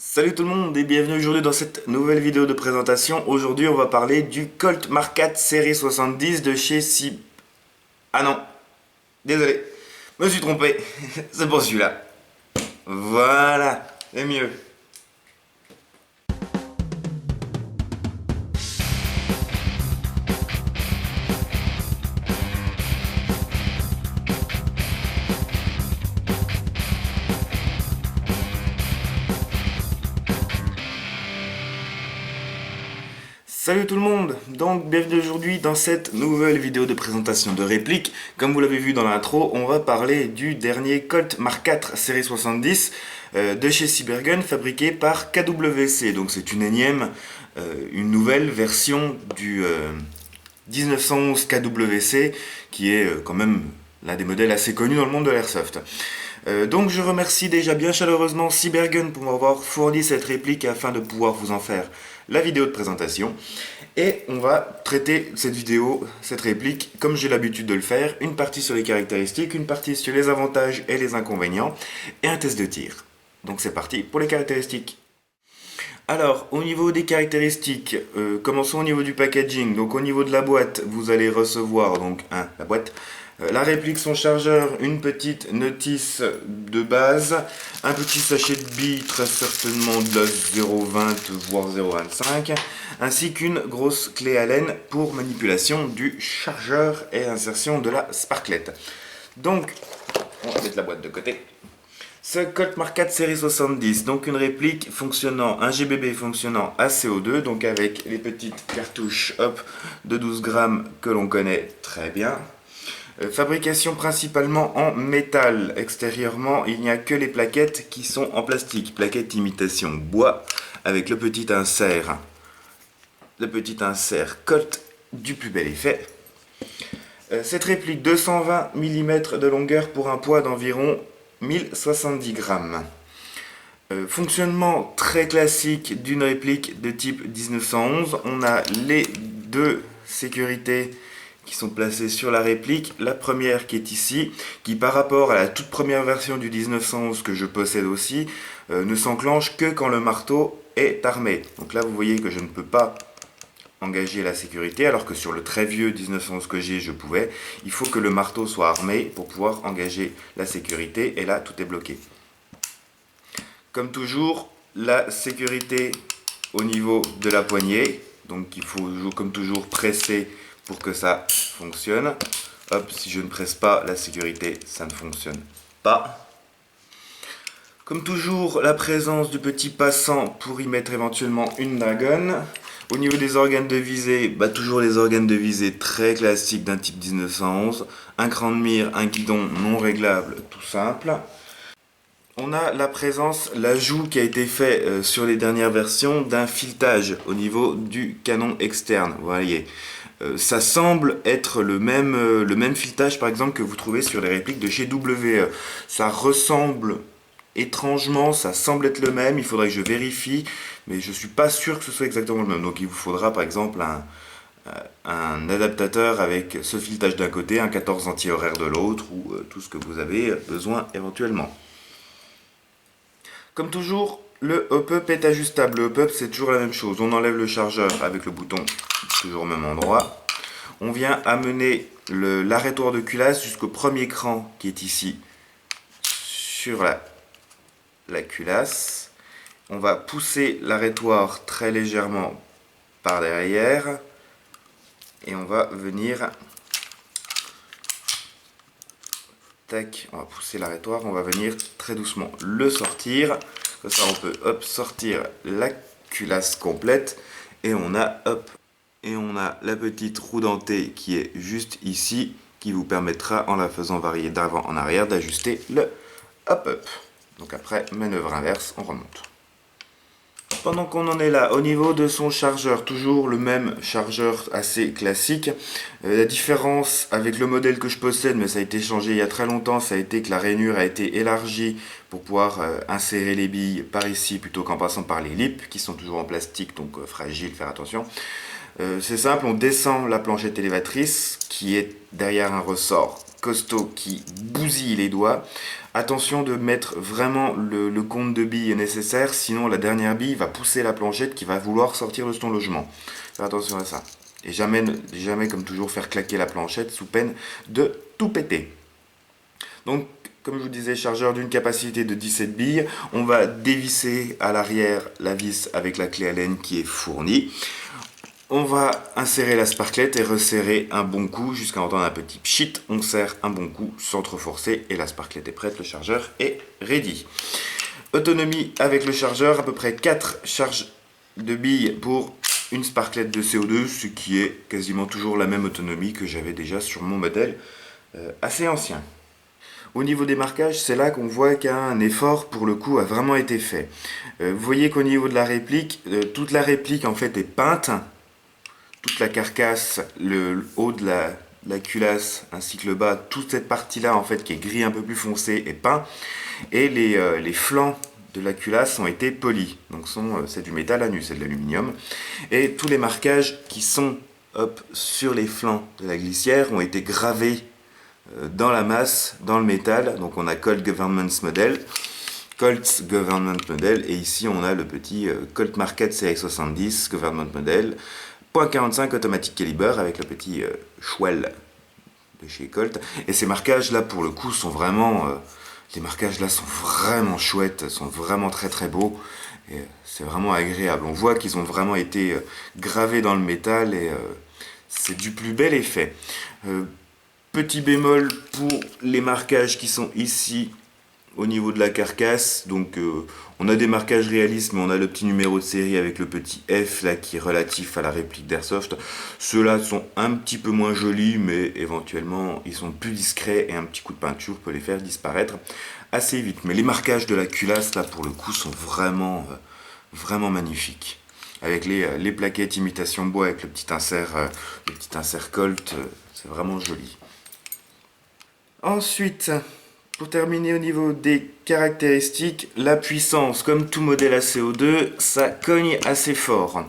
Salut tout le monde et bienvenue aujourd'hui dans cette nouvelle vidéo de présentation. Aujourd'hui on va parler du Colt Mark IV série 70 de chez Ah non, désolé, me suis trompé, c'est pour celui-là. Voilà, c'est mieux. Salut tout le monde, donc bienvenue aujourd'hui dans cette nouvelle vidéo de présentation de réplique. Comme vous l'avez vu dans l'intro, on va parler du dernier Colt Mark IV série 70 de chez Cybergun, fabriqué par KWC. Donc c'est une énième, une nouvelle version du 1911 KWC, qui est quand même l'un des modèles assez connus dans le monde de l'airsoft. Donc je remercie déjà bien chaleureusement Cybergun pour m'avoir fourni cette réplique afin de pouvoir vous en faire la vidéo de présentation. Et on va traiter cette réplique, comme j'ai l'habitude de le faire, une partie sur les caractéristiques, une partie sur les avantages et les inconvénients, et un test de tir. Donc c'est parti pour les caractéristiques. Alors, au niveau des caractéristiques, commençons au niveau du packaging. Donc au niveau de la boîte, vous allez recevoir la boîte, la réplique, son chargeur, une petite notice de base, un petit sachet de billes, très certainement de la 0,20 voire 0,25, ainsi qu'une grosse clé Allen pour manipulation du chargeur et insertion de la sparklette. Donc, on va mettre la boîte de côté. Ce Colt Mark IV série 70, donc une réplique fonctionnant, un GBB fonctionnant à CO2, donc avec les petites cartouches de 12 grammes que l'on connaît très bien. Fabrication principalement en métal. Extérieurement, il n'y a que les plaquettes qui sont en plastique. Plaquettes imitation bois avec le petit insert. Le petit insert Colt du plus bel effet. Cette réplique 220 mm de longueur pour un poids d'environ 1070 grammes. Fonctionnement très classique d'une réplique de type 1911. On a les deux sécurités qui sont placées sur la réplique. La première qui est ici, qui par rapport à la toute première version du 1911 que je possède aussi, ne s'enclenche que quand le marteau est armé. Donc là vous voyez que je ne peux pas engager la sécurité, alors que sur le très vieux 1911 que j'ai, je pouvais. Il faut que le marteau soit armé pour pouvoir engager la sécurité, et là tout est bloqué. Comme toujours, la sécurité au niveau de la poignée, donc il faut comme toujours presser pour que ça fonctionne. Hop, si je ne presse pas la sécurité, ça ne fonctionne pas. Comme toujours, la présence du petit passant pour y mettre éventuellement une dragonne. Au niveau des organes de visée, toujours les organes de visée très classiques d'un type 1911. Un cran de mire, un guidon non réglable, tout simple. On a la présence, l'ajout qui a été fait sur les dernières versions d'un filetage au niveau du canon externe. Vous voyez, ça semble être le même filetage par exemple que vous trouvez sur les répliques de chez WE. Ça ressemble étrangement, ça semble être le même, il faudrait que je vérifie, mais je ne suis pas sûr que ce soit exactement le même. Donc il vous faudra par exemple un adaptateur avec ce filetage d'un côté, un 14 anti-horaire de l'autre, ou tout ce que vous avez besoin éventuellement. Comme toujours, le hop-up est ajustable. Le hop-up, c'est toujours la même chose. On enlève le chargeur avec le bouton, toujours au même endroit. On vient amener l'arrêtoir de culasse jusqu'au premier cran qui est ici, sur la culasse. On va pousser l'arrêtoir très légèrement par derrière. Et on va venir... Tac, on va pousser l'arrêtoir, on va venir très doucement le sortir. Comme ça on peut sortir la culasse complète. Et on a la petite roue dentée qui est juste ici, qui vous permettra, en la faisant varier d'avant en arrière, d'ajuster le hop-up. Donc après, manœuvre inverse, on remonte. Pendant qu'on en est là, au niveau de son chargeur, toujours le même chargeur assez classique. La différence avec le modèle que je possède, mais ça a été changé il y a très longtemps, ça a été que la rainure a été élargie pour pouvoir insérer les billes par ici plutôt qu'en passant par les lips, qui sont toujours en plastique, donc fragiles, faire attention. C'est simple, on descend la planchette élévatrice qui est derrière un ressort costaud qui bousille les doigts. Attention de mettre vraiment le compte de billes nécessaire, sinon la dernière bille va pousser la planchette qui va vouloir sortir de son logement. Faire attention à ça. Et jamais, jamais comme toujours faire claquer la planchette sous peine de tout péter. Donc, comme je vous disais, chargeur d'une capacité de 17 billes. On va dévisser à l'arrière la vis avec la clé Allen qui est fournie. On va insérer la sparklette et resserrer un bon coup jusqu'à entendre un petit pchit. On serre un bon coup sans trop forcer et la sparklette est prête, le chargeur est ready. Autonomie avec le chargeur, à peu près 4 charges de billes pour une sparklette de CO2, ce qui est quasiment toujours la même autonomie que j'avais déjà sur mon modèle assez ancien. Au niveau des marquages, c'est là qu'on voit qu'un effort pour le coup a vraiment été fait. Vous voyez qu'au niveau de la réplique, toute la réplique en fait est peinte. Toute la carcasse, le haut de la culasse ainsi que le bas, toute cette partie-là en fait qui est gris un peu plus foncé est peint. Et les flancs de la culasse ont été polis. Donc c'est du métal à nu, c'est de l'aluminium. Et tous les marquages qui sont sur les flancs de la glissière ont été gravés dans la masse, dans le métal. Donc on a Colt Government Model, Colt Government Model, et ici on a le petit Colt Marquette Série 70 Government Model, .45 automatique caliber avec le petit Schwell de chez Colt. Et ces marquages là pour le coup sont vraiment, les marquages là sont vraiment chouettes, sont vraiment très très beaux. C'est vraiment agréable. On voit qu'ils ont vraiment été gravés dans le métal et c'est du plus bel effet. Petit bémol pour les marquages qui sont ici au niveau de la carcasse. Donc on a des marquages réalistes, mais on a le petit numéro de série avec le petit F là qui est relatif à la réplique d'Airsoft. Ceux-là sont un petit peu moins jolis, mais éventuellement ils sont plus discrets et un petit coup de peinture peut les faire disparaître assez vite. Mais les marquages de la culasse là pour le coup sont vraiment magnifiques. Avec les plaquettes imitation bois avec le petit insert Colt, c'est vraiment joli. Ensuite, pour terminer au niveau des caractéristiques, la puissance, comme tout modèle à CO2, ça cogne assez fort.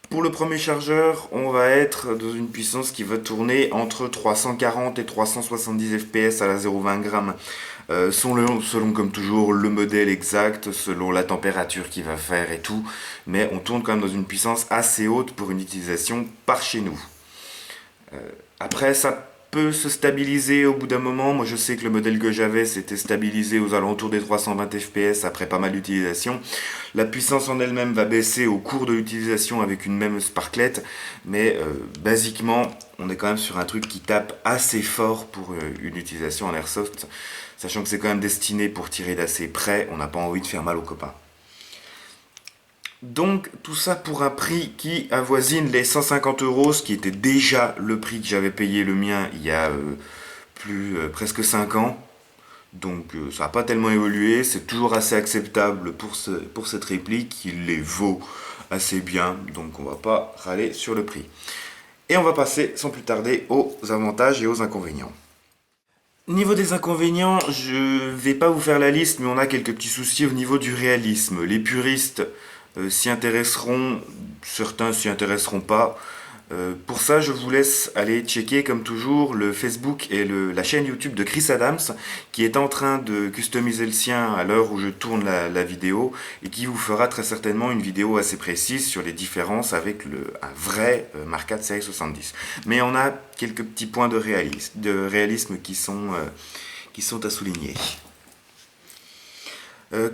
Pour le premier chargeur, on va être dans une puissance qui va tourner entre 340 et 370 fps à la 0,20 g. Selon comme toujours le modèle exact, selon la température qu'il va faire et tout, mais on tourne quand même dans une puissance assez haute pour une utilisation par chez nous. Après, ça peut se stabiliser au bout d'un moment. Moi je sais que le modèle que j'avais s'était stabilisé aux alentours des 320 fps après pas mal d'utilisation. La puissance en elle-même va baisser au cours de l'utilisation avec une même sparklette, mais basiquement on est quand même sur un truc qui tape assez fort pour une utilisation en airsoft, sachant que c'est quand même destiné pour tirer d'assez près, on n'a pas envie de faire mal aux copains. Donc tout ça pour un prix qui avoisine les 150 €, ce qui était déjà le prix que j'avais payé le mien il y a presque 5 ans. Donc ça n'a pas tellement évolué, c'est toujours assez acceptable pour cette réplique, il les vaut assez bien, donc on va pas râler sur le prix. Et on va passer sans plus tarder aux avantages et aux inconvénients. Niveau des inconvénients, je vais pas vous faire la liste, mais on a quelques petits soucis au niveau du réalisme. Les puristes s'y intéresseront, certains s'y intéresseront pas. Pour ça, je vous laisse aller checker comme toujours le Facebook et la chaîne YouTube de Chris Adams qui est en train de customiser le sien à l'heure où je tourne la vidéo et qui vous fera très certainement une vidéo assez précise sur les différences avec un vrai Mark IV série 70. Mais on a quelques petits points de réalisme qui sont à souligner.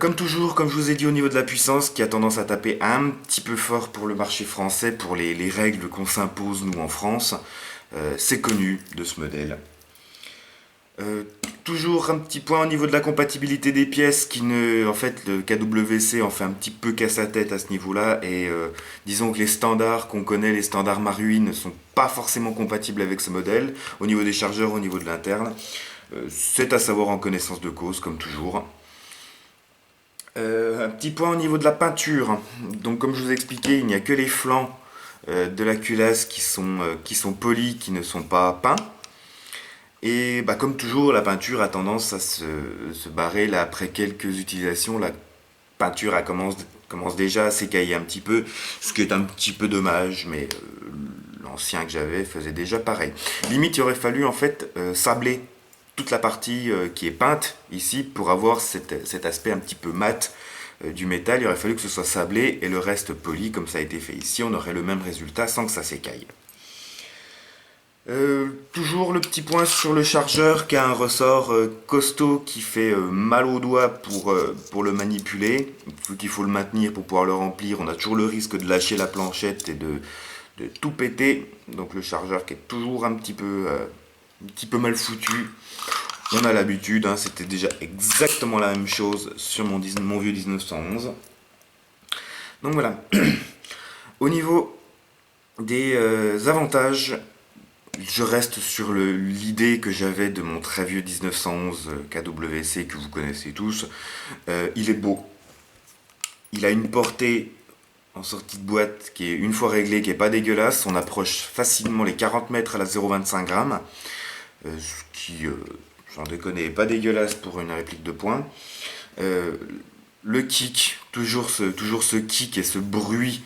Comme toujours, comme je vous ai dit au niveau de la puissance, qui a tendance à taper un petit peu fort pour le marché français, pour les règles qu'on s'impose nous en France, c'est connu de ce modèle. Toujours un petit point au niveau de la compatibilité des pièces, en fait le KWC en fait un petit peu casse la tête à ce niveau-là, et disons que les standards qu'on connaît, les standards Marui, ne sont pas forcément compatibles avec ce modèle, au niveau des chargeurs, au niveau de l'interne. C'est à savoir en connaissance de cause, comme toujours. Un petit point au niveau de la peinture. Donc comme je vous ai expliqué, il n'y a que les flancs de la culasse qui sont polis, qui ne sont pas peints. Et comme toujours, la peinture a tendance à se barrer là, après quelques utilisations. La peinture commence déjà à s'écailler un petit peu, ce qui est un petit peu dommage, mais l'ancien que j'avais faisait déjà pareil. Limite, il aurait fallu en fait sabler toute la partie qui est peinte ici pour avoir cet aspect un petit peu mat du métal. Il aurait fallu que ce soit sablé et le reste poli comme ça a été fait ici. On aurait le même résultat sans que ça s'écaille. Toujours le petit point sur le chargeur qui a un ressort costaud qui fait mal aux doigts pour le manipuler. Vu qu'il faut le maintenir pour pouvoir le remplir, on a toujours le risque de lâcher la planchette et de tout péter. Donc le chargeur qui est toujours un petit peu mal foutu. On a l'habitude, hein, c'était déjà exactement la même chose sur mon vieux 1911. Donc voilà. Au niveau des avantages, je reste sur l'idée que j'avais de mon très vieux 1911 KWC que vous connaissez tous. Il est beau. Il a une portée en sortie de boîte qui est une fois réglée, qui est pas dégueulasse. On approche facilement les 40 mètres à la 0,25 grammes. Ce qui, j'en déconne, est pas dégueulasse pour une réplique de poing. Le kick, toujours ce kick et ce bruit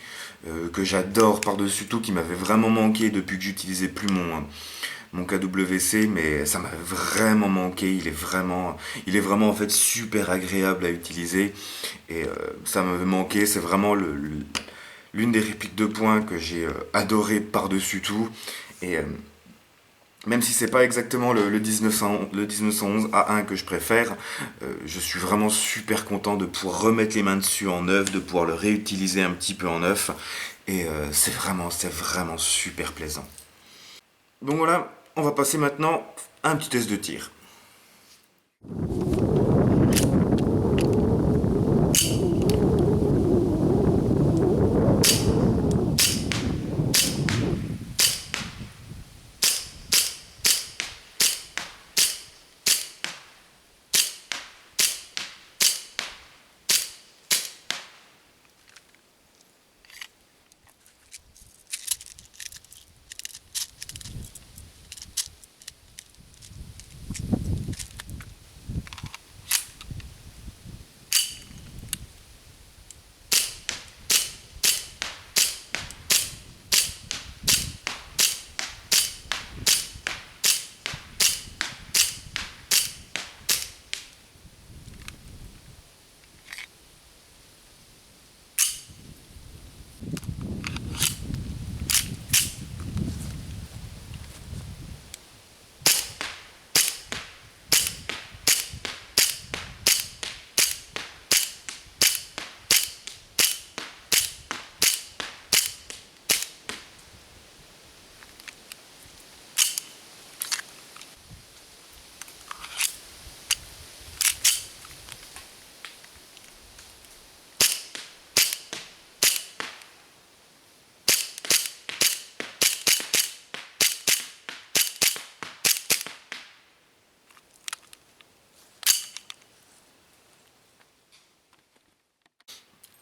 que j'adore par-dessus tout, qui m'avait vraiment manqué depuis que j'utilisais plus mon KWC, mais ça m'avait vraiment manqué. Il est vraiment en fait super agréable à utiliser et ça m'avait manqué. C'est vraiment l'une des répliques de poing que j'ai adoré par-dessus tout. Et même si c'est pas exactement le 1911 A1 que je préfère, je suis vraiment super content de pouvoir remettre les mains dessus en neuf, de pouvoir le réutiliser un petit peu en neuf. Et c'est vraiment super plaisant. Donc voilà, on va passer maintenant à un petit test de tir.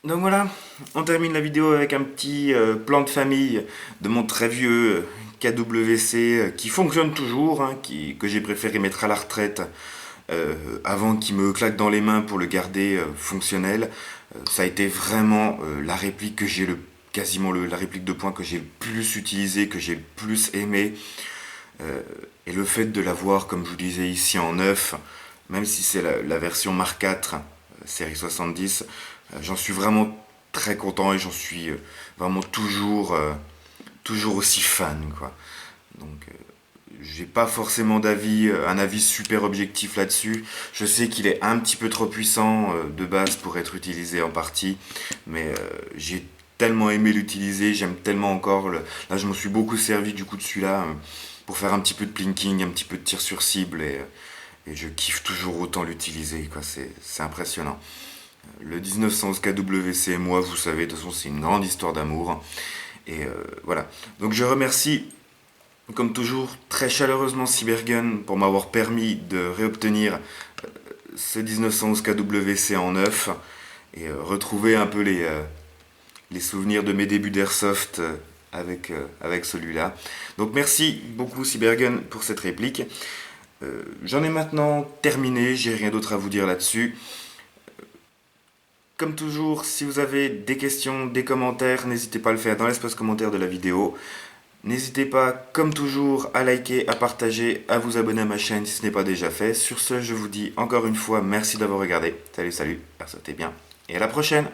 Donc voilà, on termine la vidéo avec un petit plan de famille de mon très vieux KWC qui fonctionne toujours, hein, que j'ai préféré mettre à la retraite avant qu'il me claque dans les mains pour le garder fonctionnel. Ça a été vraiment la réplique que j'ai la réplique de poing que j'ai le plus utilisée, que j'ai le plus aimé. Et le fait de l'avoir, comme je vous disais ici en neuf, même si c'est la version Mark IV, série 70, j'en suis vraiment très content et j'en suis vraiment toujours aussi fan, quoi. Donc, j'ai pas forcément un avis super objectif là-dessus. Je sais qu'il est un petit peu trop puissant de base pour être utilisé en partie, mais j'ai tellement aimé l'utiliser, j'aime tellement encore. Là, je me suis beaucoup servi du coup de celui-là pour faire un petit peu de plinking, un petit peu de tir sur cible et je kiffe toujours autant l'utiliser, quoi. C'est impressionnant. Le 1911 KWC et moi, vous savez, de toute façon, c'est une grande histoire d'amour. Et voilà. Donc je remercie, comme toujours, très chaleureusement Cybergun pour m'avoir permis de réobtenir ce 1911 KWC en neuf et retrouver un peu les souvenirs de mes débuts d'airsoft avec celui-là. Donc merci beaucoup Cybergun pour cette réplique. J'en ai maintenant terminé, j'ai rien d'autre à vous dire là-dessus. Comme toujours, si vous avez des questions, des commentaires, n'hésitez pas à le faire dans l'espace commentaire de la vidéo. N'hésitez pas, comme toujours, à liker, à partager, à vous abonner à ma chaîne si ce n'est pas déjà fait. Sur ce, je vous dis encore une fois merci d'avoir regardé. Salut, salut, sortez bien et à la prochaine.